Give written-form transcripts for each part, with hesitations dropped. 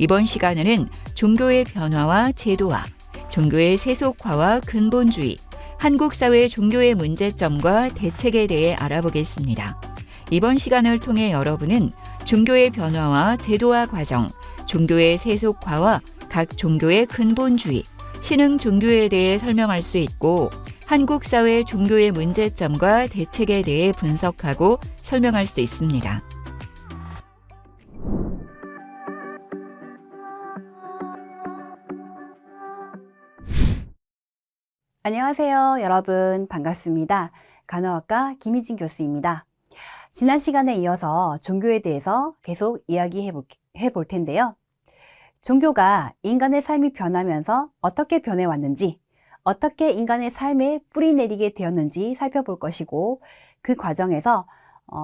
이번 시간에는 종교의 변화와 제도화, 종교의 세속화와 근본주의, 한국 사회 종교의 문제점과 대책에 대해 알아보겠습니다. 이번 시간을 통해 여러분은 종교의 변화와 제도화 과정, 종교의 세속화와 각 종교의 근본주의, 신흥 종교에 대해 설명할 수 있고 한국 사회 종교의 문제점과 대책에 대해 분석하고 설명할 수 있습니다. 안녕하세요, 여러분. 반갑습니다. 간호학과 김희진 교수입니다. 지난 시간에 이어서 종교에 대해서 계속 이야기해 볼 텐데요. 종교가 인간의 삶이 변하면서 어떻게 변해왔는지, 어떻게 인간의 삶에 뿌리 내리게 되었는지 살펴볼 것이고, 그 과정에서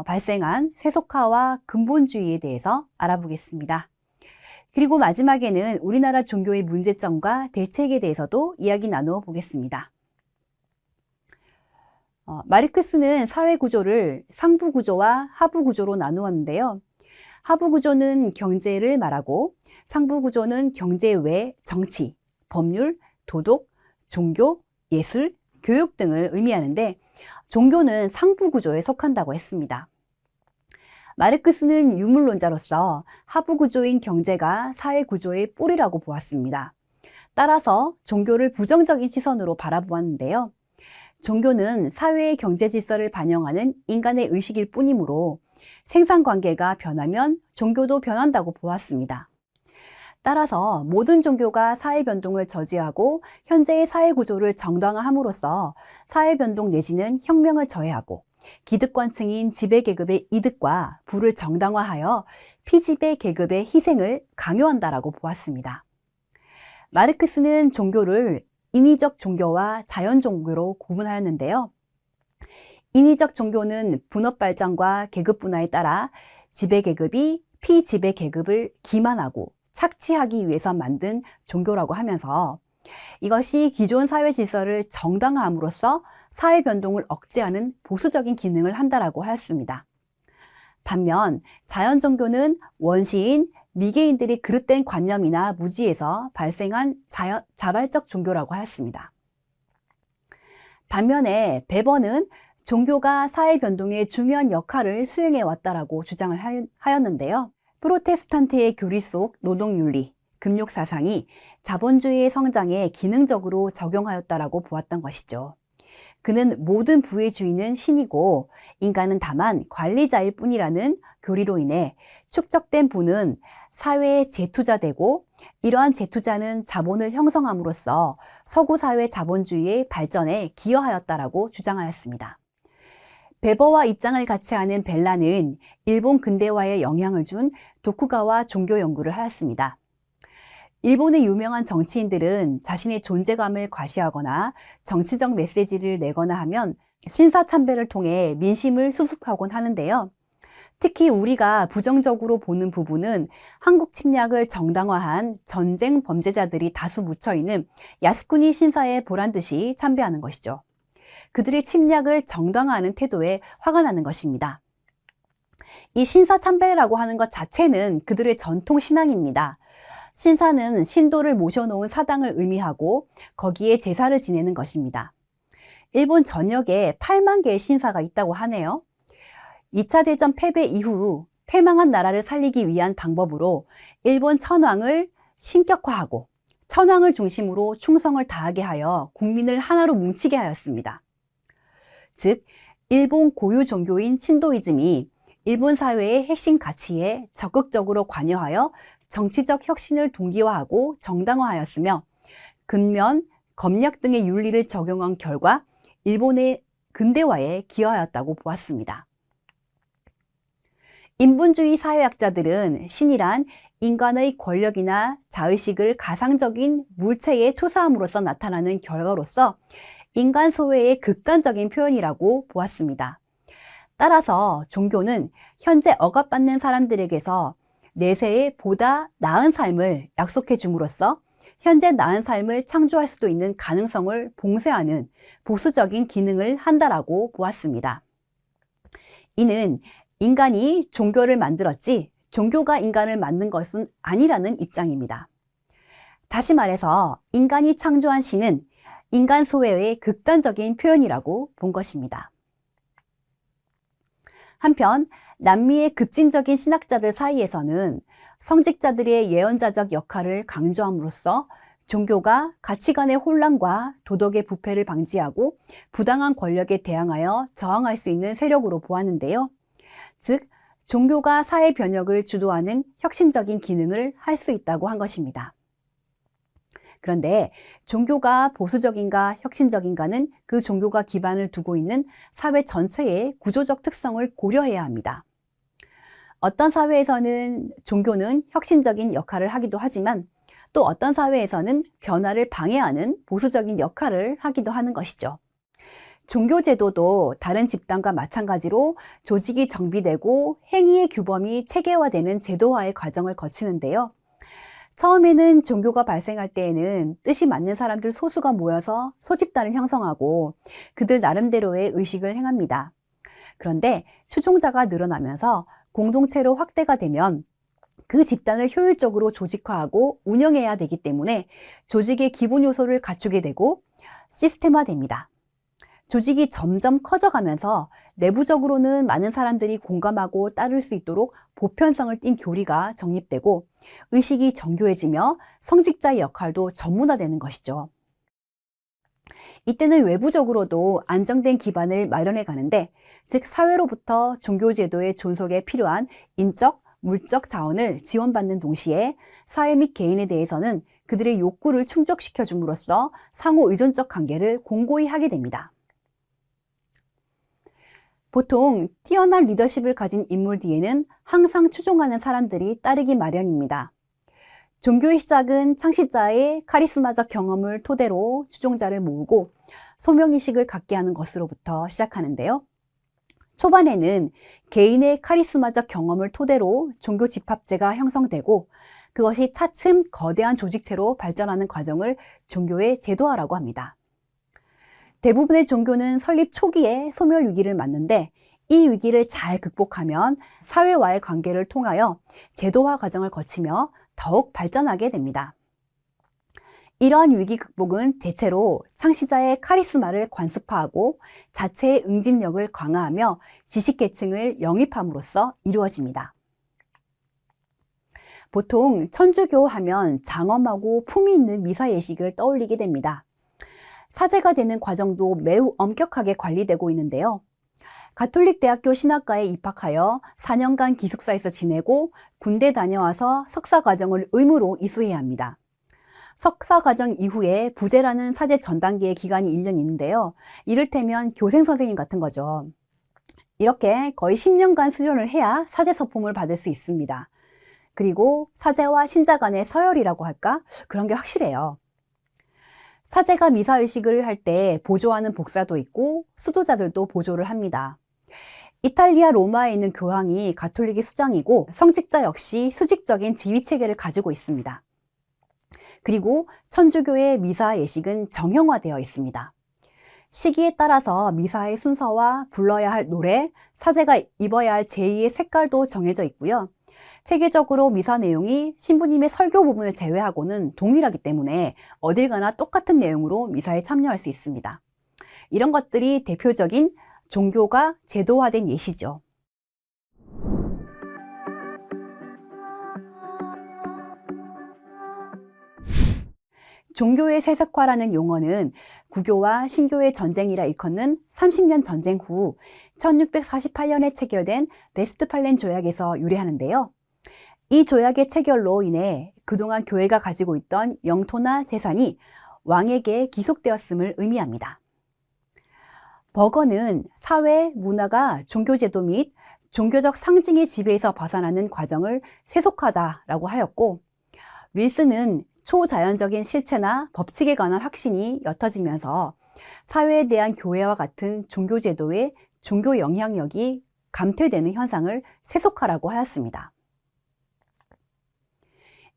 발생한 세속화와 근본주의에 대해서 알아보겠습니다. 그리고 마지막에는 우리나라 종교의 문제점과 대책에 대해서도 이야기 나누어 보겠습니다. 마르크스는 사회 구조를 상부 구조와 하부 구조로 나누었는데요. 하부 구조는 경제를 말하고 상부 구조는 경제 외 정치, 법률, 도덕, 종교, 예술, 교육 등을 의미하는데 종교는 상부 구조에 속한다고 했습니다. 마르크스는 유물론자로서 하부 구조인 경제가 사회 구조의 뿌리라고 보았습니다. 따라서 종교를 부정적인 시선으로 바라보았는데요. 종교는 사회의 경제 질서를 반영하는 인간의 의식일 뿐이므로 생산관계가 변하면 종교도 변한다고 보았습니다. 따라서 모든 종교가 사회변동을 저지하고 현재의 사회구조를 정당화함으로써 사회변동 내지는 혁명을 저해하고 기득권층인 지배계급의 이득과 부를 정당화하여 피지배계급의 희생을 강요한다라고 보았습니다. 마르크스는 종교를 인위적 종교와 자연 종교로 구분하였는데요. 인위적 종교는 분업 발전과 계급 분화에 따라 지배계급이 피지배계급을 기만하고 착취하기 위해서 만든 종교라고 하면서 이것이 기존 사회 질서를 정당화함으로써 사회 변동을 억제하는 보수적인 기능을 한다라고 하였습니다. 반면 자연 종교는 원시인, 미개인들이 그릇된 관념이나 무지에서 발생한 자발적 종교라고 하였습니다. 반면에 베버는 종교가 사회 변동에 중요한 역할을 수행해 왔다라고 주장을 하였는데요. 프로테스탄트의 교리 속 노동윤리, 금욕사상이 자본주의의 성장에 기능적으로 적용하였다라고 보았던 것이죠. 그는 모든 부의 주인은 신이고 인간은 다만 관리자일 뿐이라는 교리로 인해 축적된 부는 사회에 재투자되고 이러한 재투자는 자본을 형성함으로써 서구 사회 자본주의의 발전에 기여하였다라고 주장하였습니다. 베버와 입장을 같이 하는 벨라는 일본 근대화에 영향을 준 도쿠가와 종교 연구를 하였습니다. 일본의 유명한 정치인들은 자신의 존재감을 과시하거나 정치적 메시지를 내거나 하면 신사참배를 통해 민심을 수습하곤 하는데요. 특히 우리가 부정적으로 보는 부분은 한국 침략을 정당화한 전쟁 범죄자들이 다수 묻혀있는 야스쿠니 신사에 보란듯이 참배하는 것이죠. 그들의 침략을 정당화하는 태도에 화가 나는 것입니다. 이 신사참배라고 하는 것 자체는 그들의 전통 신앙입니다. 신사는 신도를 모셔놓은 사당을 의미하고 거기에 제사를 지내는 것입니다. 일본 전역에 8만 개의 신사가 있다고 하네요. 2차 대전 패배 이후 패망한 나라를 살리기 위한 방법으로 일본 천황을 신격화하고 천황을 중심으로 충성을 다하게 하여 국민을 하나로 뭉치게 하였습니다. 즉, 일본 고유 종교인 신도이즘이 일본 사회의 핵심 가치에 적극적으로 관여하여 정치적 혁신을 동기화하고 정당화하였으며 근면, 검략 등의 윤리를 적용한 결과 일본의 근대화에 기여하였다고 보았습니다. 인본주의 사회학자들은 신이란 인간의 권력이나 자의식을 가상적인 물체에 투사함으로써 나타나는 결과로서 인간 소외의 극단적인 표현이라고 보았습니다. 따라서 종교는 현재 억압받는 사람들에게서 내세에 보다 나은 삶을 약속해 줌으로써 현재 나은 삶을 창조할 수도 있는 가능성을 봉쇄하는 보수적인 기능을 한다라고 보았습니다. 이는 인간이 종교를 만들었지 종교가 인간을 만든 것은 아니라는 입장입니다. 다시 말해서 인간이 창조한 신은 인간 소외의 극단적인 표현이라고 본 것입니다. 한편 남미의 급진적인 신학자들 사이에서는 성직자들의 예언자적 역할을 강조함으로써 종교가 가치관의 혼란과 도덕의 부패를 방지하고 부당한 권력에 대항하여 저항할 수 있는 세력으로 보았는데요. 즉, 종교가 사회 변혁을 주도하는 혁신적인 기능을 할 수 있다고 한 것입니다. 그런데 종교가 보수적인가 혁신적인가는 그 종교가 기반을 두고 있는 사회 전체의 구조적 특성을 고려해야 합니다. 어떤 사회에서는 종교는 혁신적인 역할을 하기도 하지만 또 어떤 사회에서는 변화를 방해하는 보수적인 역할을 하기도 하는 것이죠. 종교 제도도 다른 집단과 마찬가지로 조직이 정비되고 행위의 규범이 체계화되는 제도화의 과정을 거치는데요. 처음에는 종교가 발생할 때에는 뜻이 맞는 사람들 소수가 모여서 소집단을 형성하고 그들 나름대로의 의식을 행합니다. 그런데 추종자가 늘어나면서 공동체로 확대가 되면 그 집단을 효율적으로 조직화하고 운영해야 되기 때문에 조직의 기본 요소를 갖추게 되고 시스템화됩니다. 조직이 점점 커져가면서 내부적으로는 많은 사람들이 공감하고 따를 수 있도록 보편성을 띤 교리가 정립되고 의식이 정교해지며 성직자의 역할도 전문화되는 것이죠. 이때는 외부적으로도 안정된 기반을 마련해 가는데, 즉 사회로부터 종교제도의 존속에 필요한 인적, 물적 자원을 지원받는 동시에 사회 및 개인에 대해서는 그들의 욕구를 충족시켜 줌으로써 상호 의존적 관계를 공고히 하게 됩니다. 보통 뛰어난 리더십을 가진 인물 뒤에는 항상 추종하는 사람들이 따르기 마련입니다. 종교의 시작은 창시자의 카리스마적 경험을 토대로 추종자를 모으고 소명의식을 갖게 하는 것으로부터 시작하는데요. 초반에는 개인의 카리스마적 경험을 토대로 종교 집합제가 형성되고 그것이 차츰 거대한 조직체로 발전하는 과정을 종교의 제도화라고 합니다. 대부분의 종교는 설립 초기에 소멸 위기를 맞는데 이 위기를 잘 극복하면 사회와의 관계를 통하여 제도화 과정을 거치며 더욱 발전하게 됩니다. 이러한 위기 극복은 대체로 창시자의 카리스마를 관습화하고 자체의 응집력을 강화하며 지식계층을 영입함으로써 이루어집니다. 보통 천주교 하면 장엄하고 품위 있는 미사 예식을 떠올리게 됩니다. 사제가 되는 과정도 매우 엄격하게 관리되고 있는데요. 가톨릭 대학교 신학과에 입학하여 4년간 기숙사에서 지내고 군대 다녀와서 석사 과정을 의무로 이수해야 합니다. 석사 과정 이후에 부제라는 사제 전 단계의 기간이 1년 있는데요. 이를테면 교생 선생님 같은 거죠. 이렇게 거의 10년간 수련을 해야 사제 서품을 받을 수 있습니다. 그리고 사제와 신자 간의 서열이라고 할까? 그런 게 확실해요. 사제가 미사의식을 할 때 보조하는 복사도 있고 수도자들도 보조를 합니다. 이탈리아 로마에 있는 교황이 가톨릭의 수장이고 성직자 역시 수직적인 지휘체계를 가지고 있습니다. 그리고 천주교의 미사 예식은 정형화되어 있습니다. 시기에 따라서 미사의 순서와 불러야 할 노래, 사제가 입어야 할 제의의 색깔도 정해져 있고요. 세계적으로 미사 내용이 신부님의 설교 부분을 제외하고는 동일하기 때문에 어딜 가나 똑같은 내용으로 미사에 참여할 수 있습니다. 이런 것들이 대표적인 종교가 제도화된 예시죠. 종교의 세속화라는 용어는 구교와 신교의 전쟁이라 일컫는 30년 전쟁 후 1648년에 체결된 베스트팔렌 조약에서 유래하는데요. 이 조약의 체결로 인해 그동안 교회가 가지고 있던 영토나 재산이 왕에게 기속되었음을 의미합니다. 버거는 사회, 문화가 종교제도 및 종교적 상징의 지배에서 벗어나는 과정을 세속화다라고 하였고, 윌슨은 초자연적인 실체나 법칙에 관한 확신이 옅어지면서 사회에 대한 교회와 같은 종교제도의 종교 영향력이 감퇴되는 현상을 세속화라고 하였습니다.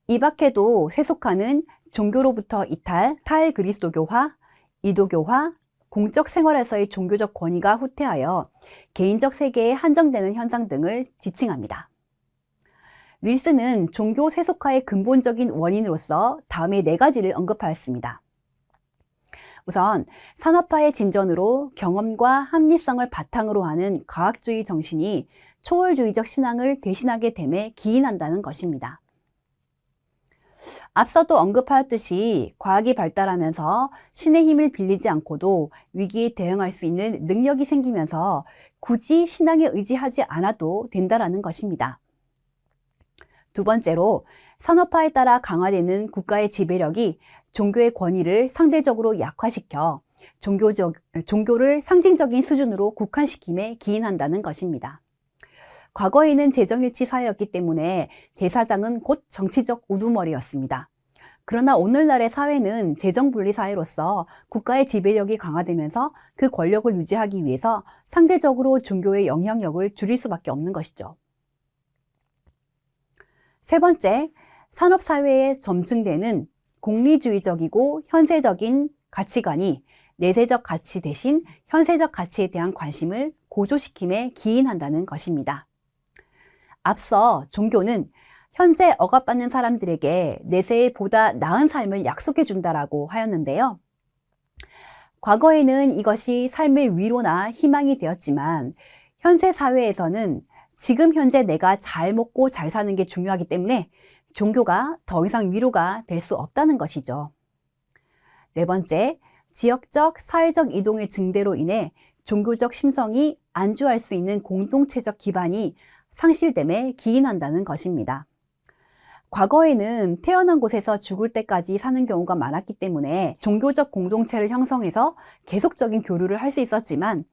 이 밖에도 세속화는 종교로부터 이탈, 탈그리스도교화, 이도교화, 공적 생활에서의 종교적 권위가 후퇴하여 개인적 세계에 한정되는 현상 등을 지칭합니다. 윌슨은 종교 세속화의 근본적인 원인으로서 다음의 4가지를 언급하였습니다. 우선 산업화의 진전으로 경험과 합리성을 바탕으로 하는 과학주의 정신이 초월주의적 신앙을 대신하게 됨에 기인한다는 것입니다. 앞서도 언급하였듯이 과학이 발달하면서 신의 힘을 빌리지 않고도 위기에 대응할 수 있는 능력이 생기면서 굳이 신앙에 의지하지 않아도 된다는 것입니다. 두 번째로 산업화에 따라 강화되는 국가의 지배력이 종교의 권위를 상대적으로 약화시켜 종교를 상징적인 수준으로 국한시킴에 기인한다는 것입니다. 과거에는 재정일치 사회였기 때문에 제사장은 곧 정치적 우두머리였습니다. 그러나 오늘날의 사회는 재정분리 사회로서 국가의 지배력이 강화되면서 그 권력을 유지하기 위해서 상대적으로 종교의 영향력을 줄일 수밖에 없는 것이죠. 세 번째, 산업사회에 점증되는 공리주의적이고 현세적인 가치관이 내세적 가치 대신 현세적 가치에 대한 관심을 고조시킴에 기인한다는 것입니다. 앞서 종교는 현재 억압받는 사람들에게 내세에 보다 나은 삶을 약속해 준다라고 하였는데요. 과거에는 이것이 삶의 위로나 희망이 되었지만 현세 사회에서는 지금 현재 내가 잘 먹고 잘 사는 게 중요하기 때문에 종교가 더 이상 위로가 될 수 없다는 것이죠. 네 번째, 지역적, 사회적 이동의 증대로 인해 종교적 심성이 안주할 수 있는 공동체적 기반이 상실됨에 기인한다는 것입니다. 과거에는 태어난 곳에서 죽을 때까지 사는 경우가 많았기 때문에 종교적 공동체를 형성해서 계속적인 교류를 할 수 있었지만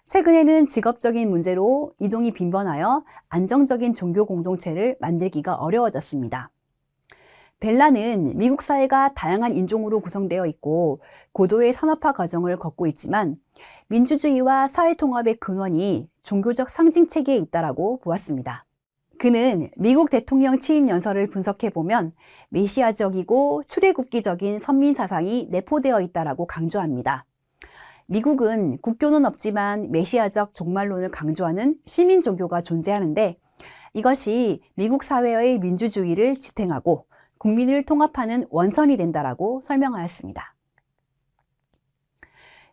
최근에는 직업적인 문제로 이동이 빈번하여 안정적인 종교 공동체를 만들기가 어려워졌습니다. 벨라는 미국 사회가 다양한 인종으로 구성되어 있고 고도의 산업화 과정을 걷고 있지만 민주주의와 사회통합의 근원이 종교적 상징체계에 있다고 보았습니다. 그는 미국 대통령 취임 연설을 분석해보면 메시아적이고 출애굽기적인 선민 사상이 내포되어 있다고 강조합니다. 미국은 국교는 없지만 메시아적 종말론을 강조하는 시민 종교가 존재하는데 이것이 미국 사회의 민주주의를 지탱하고 국민을 통합하는 원천이 된다고 설명하였습니다.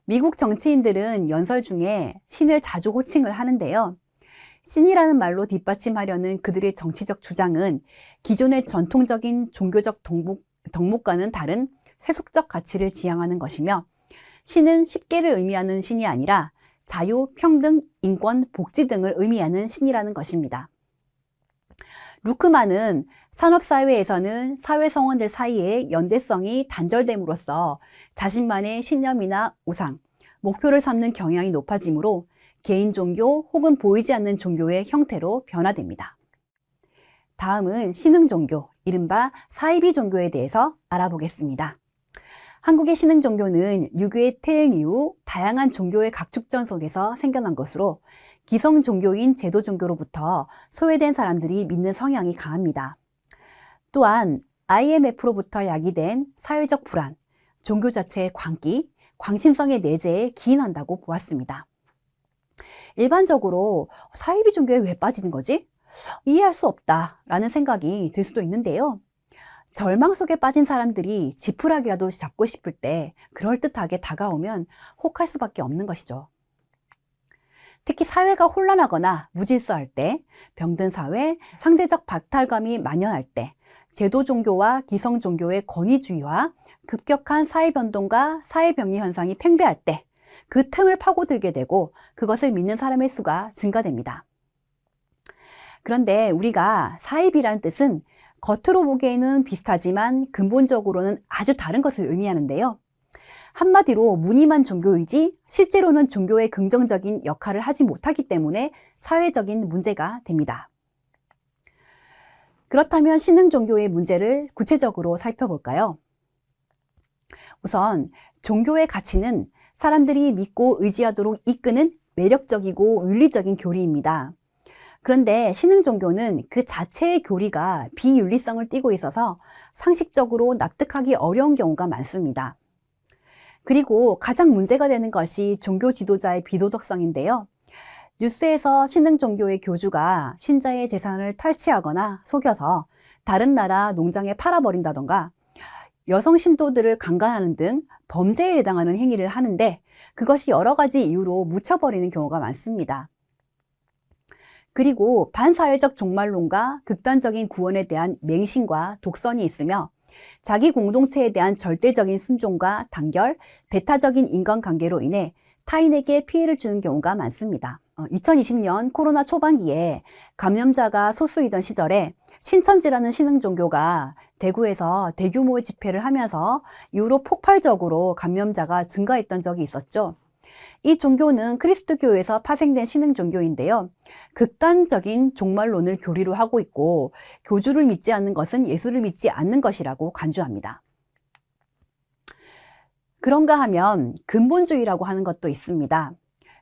미국 정치인들은 연설 중에 신을 자주 호칭을 하는데요. 신이라는 말로 뒷받침하려는 그들의 정치적 주장은 기존의 전통적인 종교적 덕목과는 다른 세속적 가치를 지향하는 것이며 신은 십계를 의미하는 신이 아니라 자유, 평등, 인권, 복지 등을 의미하는 신이라는 것입니다. 루크만은 산업사회에서는 사회성원들 사이의 연대성이 단절됨으로써 자신만의 신념이나 우상, 목표를 삼는 경향이 높아지므로 개인 종교 혹은 보이지 않는 종교의 형태로 변화됩니다. 다음은 신흥 종교, 이른바 사이비 종교에 대해서 알아보겠습니다. 한국의 신흥 종교는 유교의 퇴행 이후 다양한 종교의 각축전 속에서 생겨난 것으로 기성 종교인 제도 종교로부터 소외된 사람들이 믿는 성향이 강합니다. 또한 IMF로부터 야기된 사회적 불안, 종교 자체의 광기, 광신성의 내재에 기인한다고 보았습니다. 일반적으로 사이비 종교에 왜 빠지는 거지? 이해할 수 없다라는 생각이 들 수도 있는데요. 절망 속에 빠진 사람들이 지푸라기라도 잡고 싶을 때 그럴듯하게 다가오면 혹할 수밖에 없는 것이죠. 특히 사회가 혼란하거나 무질서할 때, 병든 사회, 상대적 박탈감이 만연할 때, 제도 종교와 기성 종교의 권위주의와 급격한 사회 변동과 사회 병리 현상이 팽배할 때 그 틈을 파고들게 되고 그것을 믿는 사람의 수가 증가됩니다. 그런데 우리가 사이비라는 뜻은 겉으로 보기에는 비슷하지만 근본적으로는 아주 다른 것을 의미하는데요. 한마디로 무늬만 종교이지 실제로는 종교의 긍정적인 역할을 하지 못하기 때문에 사회적인 문제가 됩니다. 그렇다면 신흥 종교의 문제를 구체적으로 살펴볼까요? 우선 종교의 가치는 사람들이 믿고 의지하도록 이끄는 매력적이고 윤리적인 교리입니다. 그런데 신흥 종교는 그 자체의 교리가 비윤리성을 띠고 있어서 상식적으로 납득하기 어려운 경우가 많습니다. 그리고 가장 문제가 되는 것이 종교 지도자의 비도덕성인데요. 뉴스에서 신흥 종교의 교주가 신자의 재산을 탈취하거나 속여서 다른 나라 농장에 팔아버린다던가 여성 신도들을 강간하는 등 범죄에 해당하는 행위를 하는데 그것이 여러 가지 이유로 묻혀버리는 경우가 많습니다. 그리고 반사회적 종말론과 극단적인 구원에 대한 맹신과 독선이 있으며 자기 공동체에 대한 절대적인 순종과 단결, 배타적인 인간관계로 인해 타인에게 피해를 주는 경우가 많습니다. 2020년 코로나 초반기에 감염자가 소수이던 시절에 신천지라는 신흥 종교가 대구에서 대규모의 집회를 하면서 이후로 폭발적으로 감염자가 증가했던 적이 있었죠. 이 종교는 그리스도교에서 파생된 신흥 종교인데요. 극단적인 종말론을 교리로 하고 있고 교주를 믿지 않는 것은 예수를 믿지 않는 것이라고 간주합니다. 그런가 하면 근본주의라고 하는 것도 있습니다.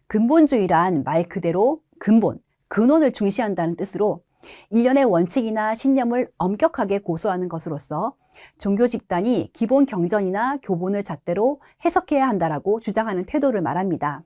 근본주의란 말 그대로 근본, 근원을 중시한다는 뜻으로 일련의 원칙이나 신념을 엄격하게 고수하는 것으로서 종교 집단이 기본 경전이나 교본을 잣대로 해석해야 한다라고 주장하는 태도를 말합니다.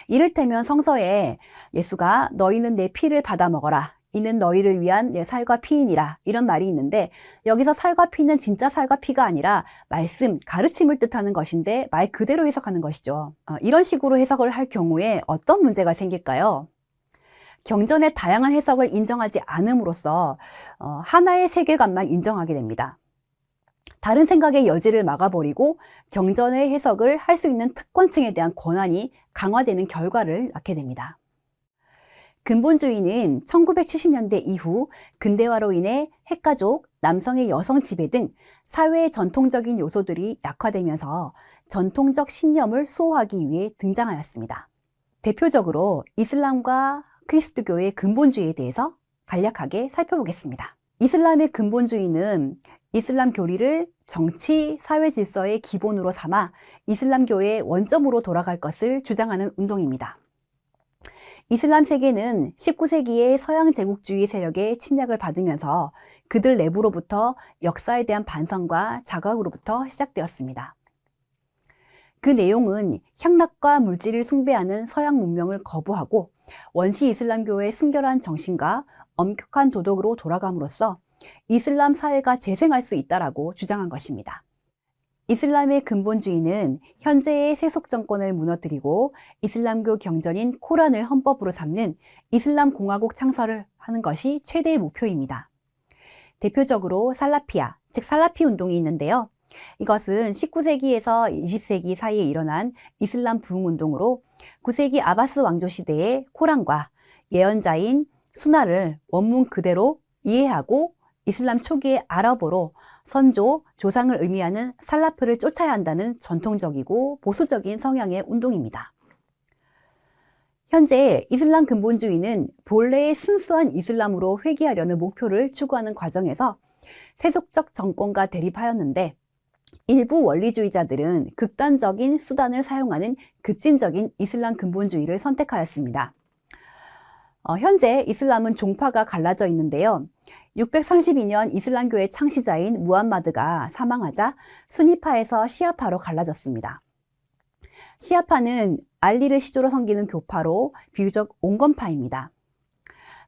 이를테면 성서에 예수가 너희는 내 피를 받아 먹어라. 이는 너희를 위한 내 살과 피이니라. 이런 말이 있는데 여기서 살과 피는 진짜 살과 피가 아니라 말씀, 가르침을 뜻하는 것인데 말 그대로 해석하는 것이죠. 이런 식으로 해석을 할 경우에 어떤 문제가 생길까요? 경전의 다양한 해석을 인정하지 않음으로써 하나의 세계관만 인정하게 됩니다. 다른 생각의 여지를 막아버리고 경전의 해석을 할 수 있는 특권층에 대한 권한이 강화되는 결과를 낳게 됩니다. 근본주의는 1970년대 이후 근대화로 인해 핵가족, 남성의 여성 지배 등 사회의 전통적인 요소들이 약화되면서 전통적 신념을 수호하기 위해 등장하였습니다. 대표적으로 이슬람과 그리스도교의 근본주의에 대해서 간략하게 살펴보겠습니다. 이슬람의 근본주의는 이슬람 교리를 정치, 사회 질서의 기본으로 삼아 이슬람교의 원점으로 돌아갈 것을 주장하는 운동입니다. 이슬람 세계는 19세기의 서양 제국주의 세력의 침략을 받으면서 그들 내부로부터 역사에 대한 반성과 자각으로부터 시작되었습니다. 그 내용은 향락과 물질을 숭배하는 서양 문명을 거부하고 원시 이슬람교의 순결한 정신과 엄격한 도덕으로 돌아감으로써 이슬람 사회가 재생할 수 있다라고 주장한 것입니다. 이슬람의 근본주의는 현재의 세속 정권을 무너뜨리고 이슬람교 경전인 코란을 헌법으로 삼는 이슬람 공화국 창설을 하는 것이 최대의 목표입니다. 대표적으로 살라피아, 즉 살라피 운동이 있는데요. 이것은 19세기에서 20세기 사이에 일어난 이슬람 부흥 운동으로 9세기 아바스 왕조 시대의 코란과 예언자인 수나를 원문 그대로 이해하고 이슬람 초기의 아랍어로 선조, 조상을 의미하는 살라프를 쫓아야 한다는 전통적이고 보수적인 성향의 운동입니다. 현재 이슬람 근본주의는 본래의 순수한 이슬람으로 회귀하려는 목표를 추구하는 과정에서 세속적 정권과 대립하였는데 일부 원리주의자들은 극단적인 수단을 사용하는 급진적인 이슬람 근본주의를 선택하였습니다. 현재 이슬람은 종파가 갈라져 있는데요. 632년 이슬람교의 창시자인 무함마드가 사망하자 수니파에서 시아파로 갈라졌습니다. 시아파는 알리를 시조로 섬기는 교파로 비교적 온건파입니다.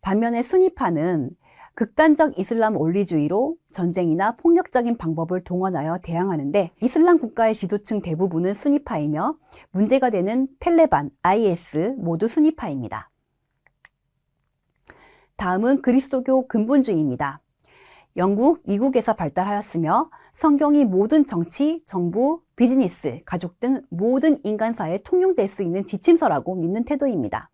반면에 수니파는 극단적 이슬람 원리주의로 전쟁이나 폭력적인 방법을 동원하여 대항하는데 이슬람 국가의 지도층 대부분은 수니파이며 문제가 되는 텔레반, IS 모두 수니파입니다. 다음은 그리스도교 근본주의입니다. 영국, 미국에서 발달하였으며 성경이 모든 정치, 정부, 비즈니스, 가족 등 모든 인간사에 통용될 수 있는 지침서라고 믿는 태도입니다.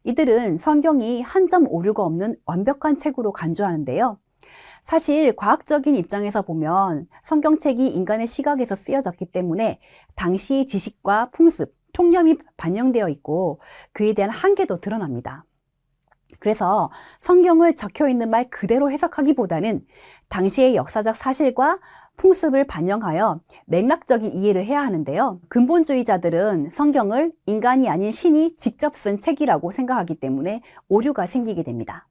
이들은 성경이 한 점 오류가 없는 완벽한 책으로 간주하는데요. 사실 과학적인 입장에서 보면 성경책이 인간의 시각에서 쓰여졌기 때문에 당시의 지식과 풍습, 통념이 반영되어 있고 그에 대한 한계도 드러납니다. 그래서 성경을 적혀있는 말 그대로 해석하기보다는 당시의 역사적 사실과 풍습을 반영하여 맥락적인 이해를 해야 하는데요. 근본주의자들은 성경을 인간이 아닌 신이 직접 쓴 책이라고 생각하기 때문에 오류가 생기게 됩니다.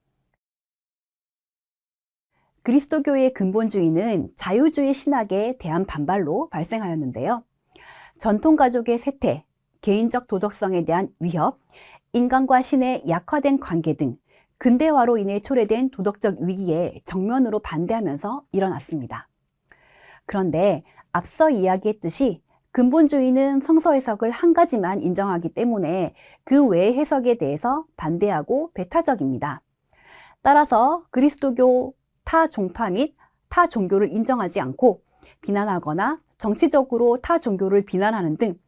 그리스도교의 근본주의는 자유주의 신학에 대한 반발로 발생하였는데요. 전통가족의 쇠퇴, 개인적 도덕성에 대한 위협, 인간과 신의 약화된 관계 등 근대화로 인해 초래된 도덕적 위기에 정면으로 반대하면서 일어났습니다. 그런데 앞서 이야기했듯이 근본주의는 성서 해석을 한 가지만 인정하기 때문에 그 외의 해석에 대해서 반대하고 배타적입니다. 따라서 그리스도교 타 종파 및 타 종교를 인정하지 않고 비난하거나 정치적으로 타 종교를 비난하는 등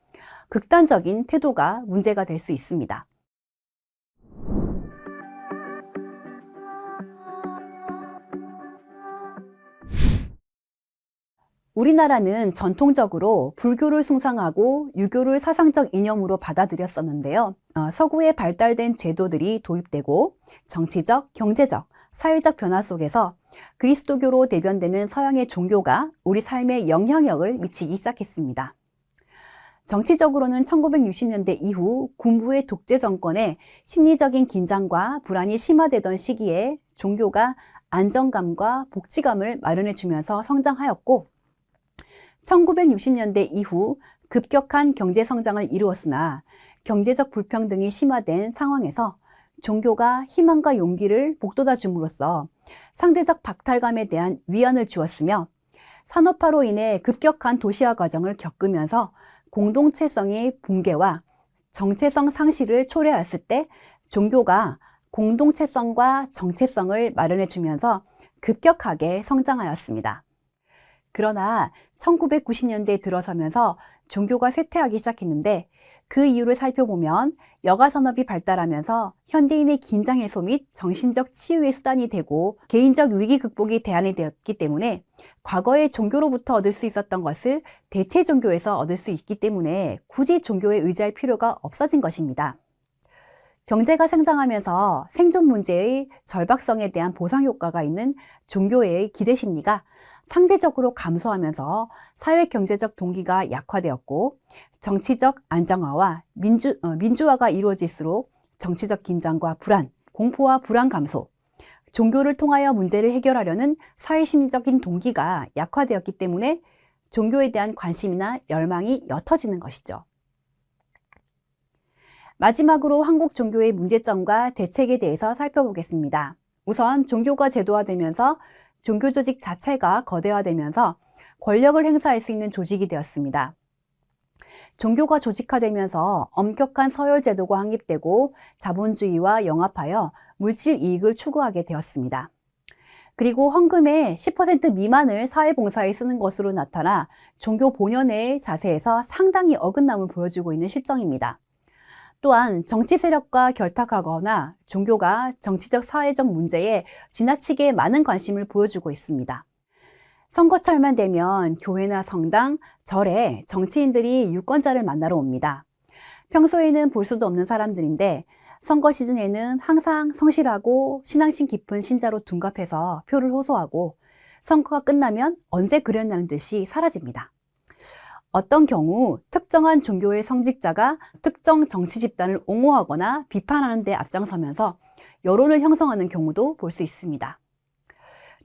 극단적인 태도가 문제가 될 수 있습니다. 우리나라는 전통적으로 불교를 숭상하고 유교를 사상적 이념으로 받아들였었는데요. 서구에 발달된 제도들이 도입되고 정치적, 경제적, 사회적 변화 속에서 그리스도교로 대변되는 서양의 종교가 우리 삶에 영향력을 미치기 시작했습니다. 정치적으로는 1960년대 이후 군부의 독재 정권에 심리적인 긴장과 불안이 심화되던 시기에 종교가 안정감과 복지감을 마련해 주면서 성장하였고 1960년대 이후 급격한 경제 성장을 이루었으나 경제적 불평등이 심화된 상황에서 종교가 희망과 용기를 북돋아 줌으로써 상대적 박탈감에 대한 위안을 주었으며 산업화로 인해 급격한 도시화 과정을 겪으면서 공동체성의 붕괴와 정체성 상실을 초래하였을 때 종교가 공동체성과 정체성을 마련해 주면서 급격하게 성장하였습니다. 그러나 1990년대에 들어서면서 종교가 쇠퇴하기 시작했는데 그 이유를 살펴보면 여가산업이 발달하면서 현대인의 긴장 해소 및 정신적 치유의 수단이 되고 개인적 위기 극복이 대안이 되었기 때문에 과거의 종교로부터 얻을 수 있었던 것을 대체 종교에서 얻을 수 있기 때문에 굳이 종교에 의지할 필요가 없어진 것입니다. 경제가 성장하면서 생존 문제의 절박성에 대한 보상 효과가 있는 종교의 기대 심리가 상대적으로 감소하면서 사회 경제적 동기가 약화되었고 정치적 안정화와 민주화가 이루어질수록 정치적 긴장과 불안, 공포와 불안 감소, 종교를 통하여 문제를 해결하려는 사회 심리적인 동기가 약화되었기 때문에 종교에 대한 관심이나 열망이 옅어지는 것이죠. 마지막으로 한국 종교의 문제점과 대책에 대해서 살펴보겠습니다. 우선 종교가 제도화되면서 종교 조직 자체가 거대화되면서 권력을 행사할 수 있는 조직이 되었습니다. 종교가 조직화되면서 엄격한 서열 제도가 확립되고 자본주의와 영합하여 물질 이익을 추구하게 되었습니다. 그리고 헌금의 10% 미만을 사회봉사에 쓰는 것으로 나타나 종교 본연의 자세에서 상당히 어긋남을 보여주고 있는 실정입니다. 또한 정치 세력과 결탁하거나 종교가 정치적 사회적 문제에 지나치게 많은 관심을 보여주고 있습니다. 선거철만 되면 교회나 성당, 절에 정치인들이 유권자를 만나러 옵니다. 평소에는 볼 수도 없는 사람들인데 선거 시즌에는 항상 성실하고 신앙심 깊은 신자로 둔갑해서 표를 호소하고 선거가 끝나면 언제 그랬냐는 듯이 사라집니다. 어떤 경우 특정한 종교의 성직자가 특정 정치 집단을 옹호하거나 비판하는 데 앞장서면서 여론을 형성하는 경우도 볼 수 있습니다.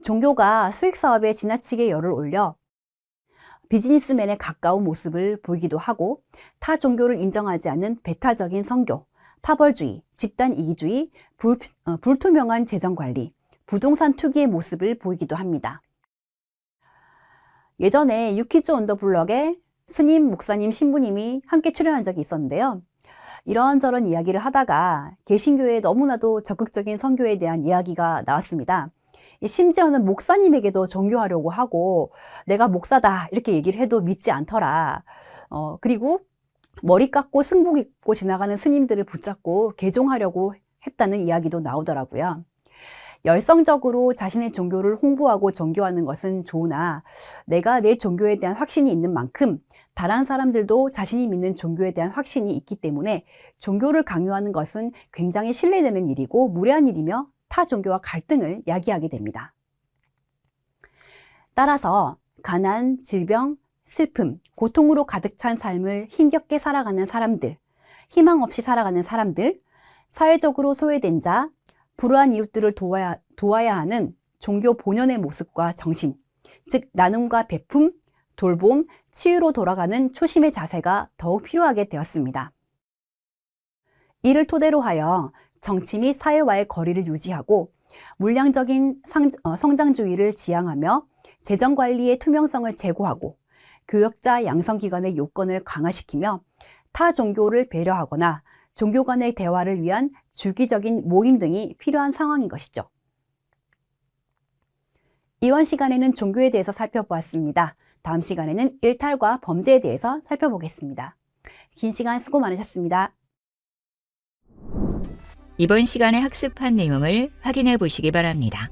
종교가 수익 사업에 지나치게 열을 올려 비즈니스맨에 가까운 모습을 보이기도 하고 타 종교를 인정하지 않는 배타적인 선교, 파벌주의, 집단 이기주의, 불투명한 재정관리, 부동산 투기의 모습을 보이기도 합니다. 예전에 유키즈 온 더 블럭에 스님, 목사님, 신부님이 함께 출연한 적이 있었는데요. 이런저런 이야기를 하다가 개신교의 너무나도 적극적인 선교에 대한 이야기가 나왔습니다. 심지어는 목사님에게도 종교하려고 하고 내가 목사다 이렇게 얘기를 해도 믿지 않더라. 그리고 머리 깎고 승복 입고 지나가는 스님들을 붙잡고 개종하려고 했다는 이야기도 나오더라고요. 열성적으로 자신의 종교를 홍보하고 종교하는 것은 좋으나 내가 내 종교에 대한 확신이 있는 만큼 다른 사람들도 자신이 믿는 종교에 대한 확신이 있기 때문에 종교를 강요하는 것은 굉장히 신뢰되는 일이고 무례한 일이며 타 종교와 갈등을 야기하게 됩니다. 따라서 가난, 질병, 슬픔, 고통으로 가득 찬 삶을 힘겹게 살아가는 사람들, 희망 없이 살아가는 사람들, 사회적으로 소외된 자, 불우한 이웃들을 도와야 하는 종교 본연의 모습과 정신, 즉 나눔과 베품, 돌봄, 치유로 돌아가는 초심의 자세가 더욱 필요하게 되었습니다. 이를 토대로 하여 정치 및 사회와의 거리를 유지하고 물량적인 성장주의를 지향하며 재정관리의 투명성을 제고하고 교역자 양성기관의 요건을 강화시키며 타 종교를 배려하거나 종교 간의 대화를 위한 주기적인 모임 등이 필요한 상황인 것이죠. 이번 시간에는 종교에 대해서 살펴보았습니다. 다음 시간에는 일탈과 범죄에 대해서 살펴보겠습니다. 긴 시간 수고 많으셨습니다. 이번 시간에 학습한 내용을 확인해 보시기 바랍니다.